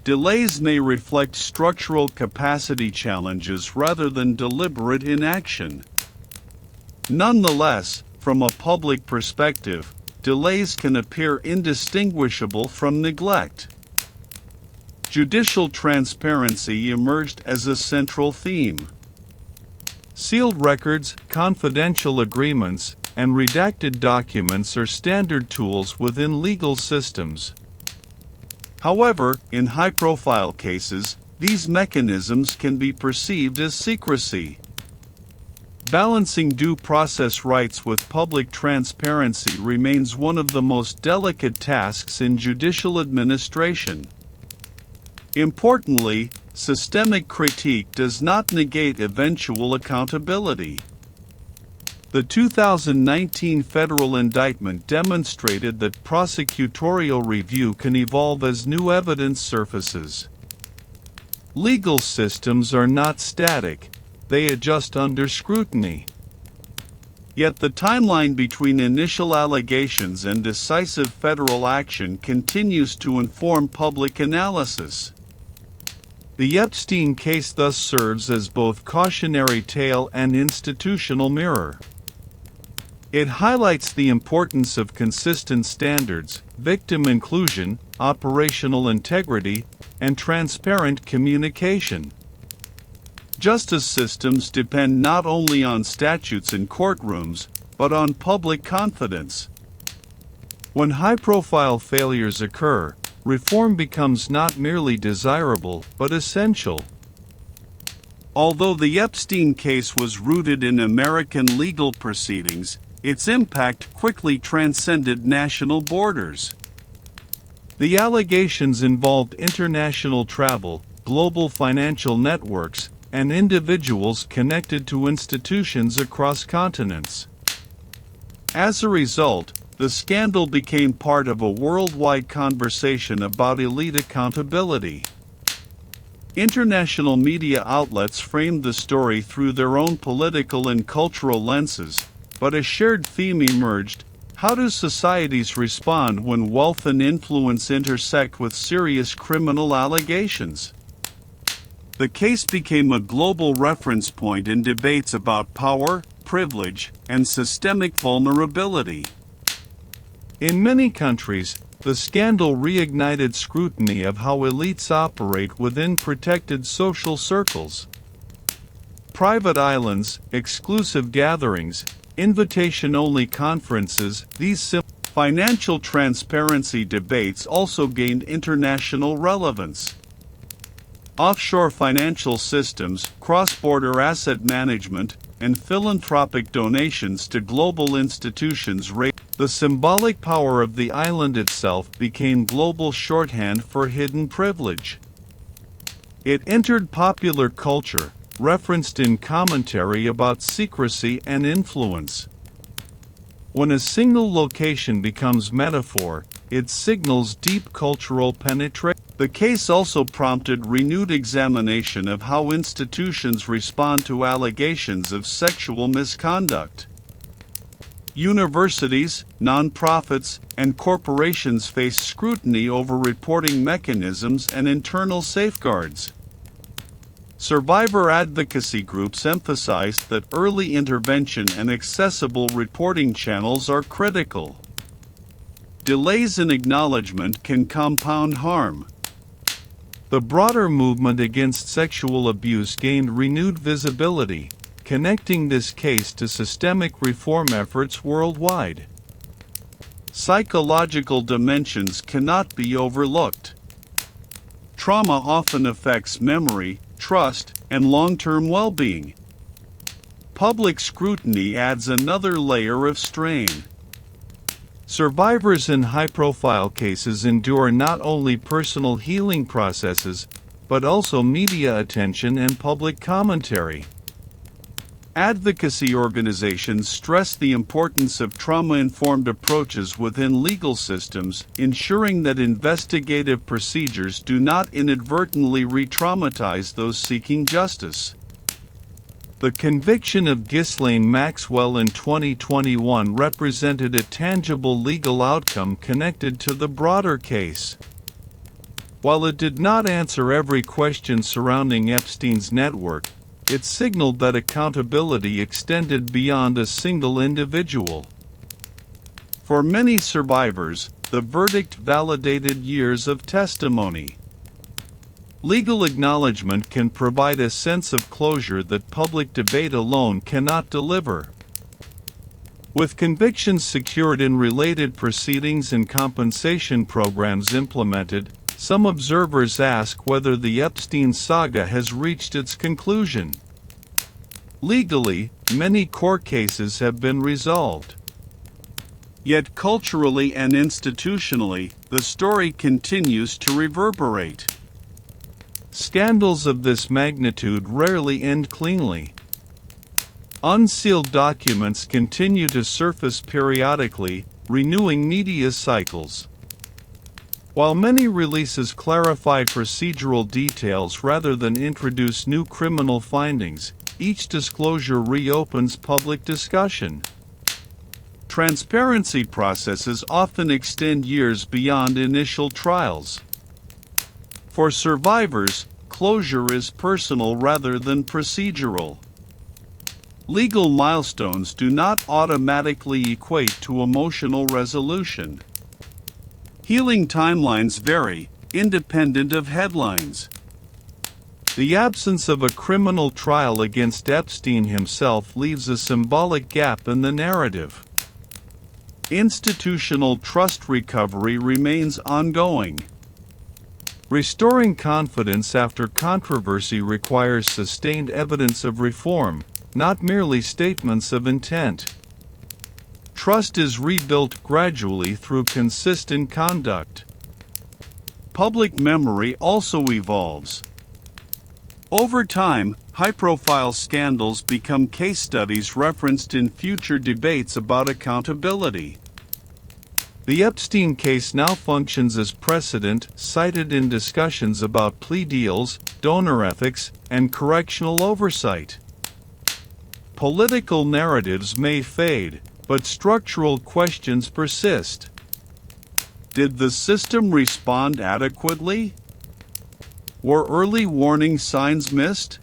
Delays may reflect structural capacity challenges rather than deliberate inaction. Nonetheless, from a public perspective, delays can appear indistinguishable from neglect. Judicial transparency emerged as a central theme. Sealed records, confidential agreements, and redacted documents are standard tools within legal systems. However, in high-profile cases, these mechanisms can be perceived as secrecy. Balancing due process rights with public transparency remains one of the most delicate tasks in judicial administration. Importantly, systemic critique does not negate eventual accountability. The 2019 federal indictment demonstrated that prosecutorial review can evolve as new evidence surfaces. Legal systems are not static, they adjust under scrutiny. Yet the timeline between initial allegations and decisive federal action continues to inform public analysis. The Epstein case thus serves as both cautionary tale and institutional mirror. It highlights the importance of consistent standards, victim inclusion, operational integrity, and transparent communication. Justice systems depend not only on statutes in courtrooms, but on public confidence. When high-profile failures occur, reform becomes not merely desirable, but essential. Although the Epstein case was rooted in American legal proceedings, its impact quickly transcended national borders. The allegations involved international travel, global financial networks, and individuals connected to institutions across continents. As a result, the scandal became part of a worldwide conversation about elite accountability. International media outlets framed the story through their own political and cultural lenses, but a shared theme emerged: how do societies respond when wealth and influence intersect with serious criminal allegations? The case became a global reference point in debates about power, privilege, and systemic vulnerability. In many countries, the scandal reignited scrutiny of how elites operate within protected social circles. Private islands, exclusive gatherings, invitation-only conferences, financial transparency debates also gained international relevance. Offshore financial systems, cross-border asset management, and philanthropic donations to global institutions raised. The symbolic power of the island itself became global shorthand for hidden privilege. It entered popular culture, referenced in commentary about secrecy and influence. When a single location becomes metaphor, it signals deep cultural penetration. The case also prompted renewed examination of how institutions respond to allegations of sexual misconduct. Universities, nonprofits, and corporations face scrutiny over reporting mechanisms and internal safeguards. Survivor advocacy groups emphasized that early intervention and accessible reporting channels are critical. Delays in acknowledgement can compound harm. The broader movement against sexual abuse gained renewed visibility, connecting this case to systemic reform efforts worldwide. Psychological dimensions cannot be overlooked. Trauma often affects memory, trust, and long-term well-being. Public scrutiny adds another layer of strain. Survivors in high-profile cases endure not only personal healing processes, but also media attention and public commentary. Advocacy organizations stress the importance of trauma-informed approaches within legal systems, ensuring that investigative procedures do not inadvertently re-traumatize those seeking justice. The conviction of Ghislaine Maxwell in 2021 represented a tangible legal outcome connected to the broader case. While it did not answer every question surrounding Epstein's network, it signaled that accountability extended beyond a single individual. For many survivors, the verdict validated years of testimony. Legal acknowledgement can provide a sense of closure that public debate alone cannot deliver. With convictions secured in related proceedings and compensation programs implemented, some observers ask whether the Epstein saga has reached its conclusion. Legally, many court cases have been resolved. Yet culturally and institutionally, the story continues to reverberate. Scandals of this magnitude rarely end cleanly. Unsealed documents continue to surface periodically, renewing media cycles. While many releases clarify procedural details rather than introduce new criminal findings, each disclosure reopens public discussion. Transparency processes often extend years beyond initial trials. For survivors, closure is personal rather than procedural. Legal milestones do not automatically equate to emotional resolution. Healing timelines vary, independent of headlines. The absence of a criminal trial against Epstein himself leaves a symbolic gap in the narrative. Institutional trust recovery remains ongoing. Restoring confidence after controversy requires sustained evidence of reform, not merely statements of intent. Trust is rebuilt gradually through consistent conduct. Public memory also evolves. Over time, high-profile scandals become case studies referenced in future debates about accountability. The Epstein case now functions as precedent, cited in discussions about plea deals, donor ethics, and correctional oversight. Political narratives may fade, but structural questions persist. Did the system respond adequately? Were early warning signs missed?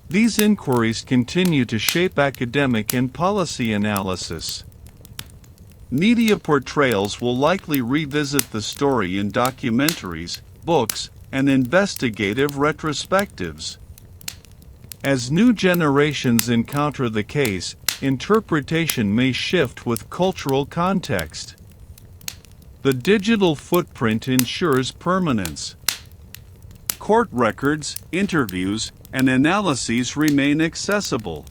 These inquiries continue to shape academic and policy analysis. Media portrayals will likely revisit the story in documentaries, books, and investigative retrospectives. As new generations encounter the case, interpretation may shift with cultural context. The digital footprint ensures permanence. Court records, interviews, and analyses remain accessible.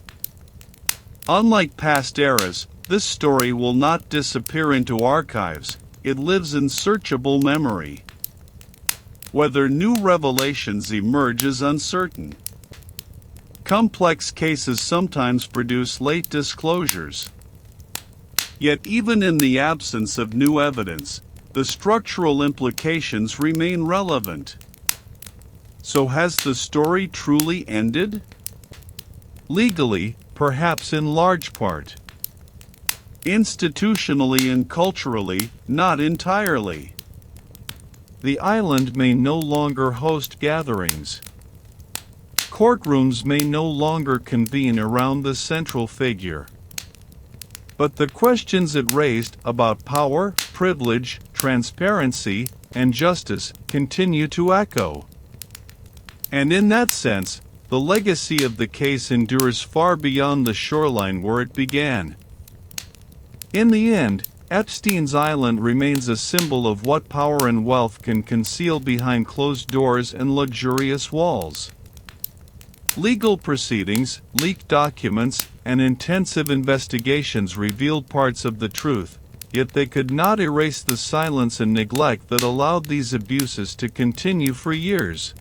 Unlike past eras, this story will not disappear into archives, it lives in searchable memory. Whether new revelations emerge is uncertain. Complex cases sometimes produce late disclosures. Yet even in the absence of new evidence, the structural implications remain relevant. So has the story truly ended? Legally, perhaps in large part. Institutionally and culturally, not entirely. The island may no longer host gatherings. Courtrooms may no longer convene around the central figure. But the questions it raised about power, privilege, transparency, and justice continue to echo. And in that sense, the legacy of the case endures far beyond the shoreline where it began. In the end, Epstein's Island remains a symbol of what power and wealth can conceal behind closed doors and luxurious walls. Legal proceedings, leaked documents, and intensive investigations revealed parts of the truth, yet they could not erase the silence and neglect that allowed these abuses to continue for years.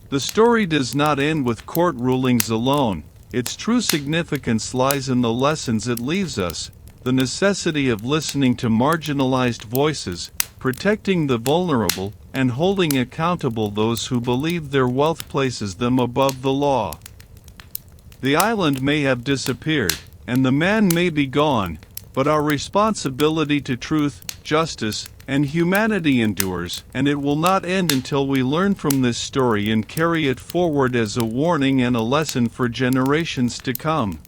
The story does not end with court rulings alone. Its true significance lies in the lessons it leaves us, the necessity of listening to marginalized voices, protecting the vulnerable, and holding accountable those who believe their wealth places them above the law. The island may have disappeared, and the man may be gone, but our responsibility to truth, justice, and humanity endures, and it will not end until we learn from this story and carry it forward as a warning and a lesson for generations to come.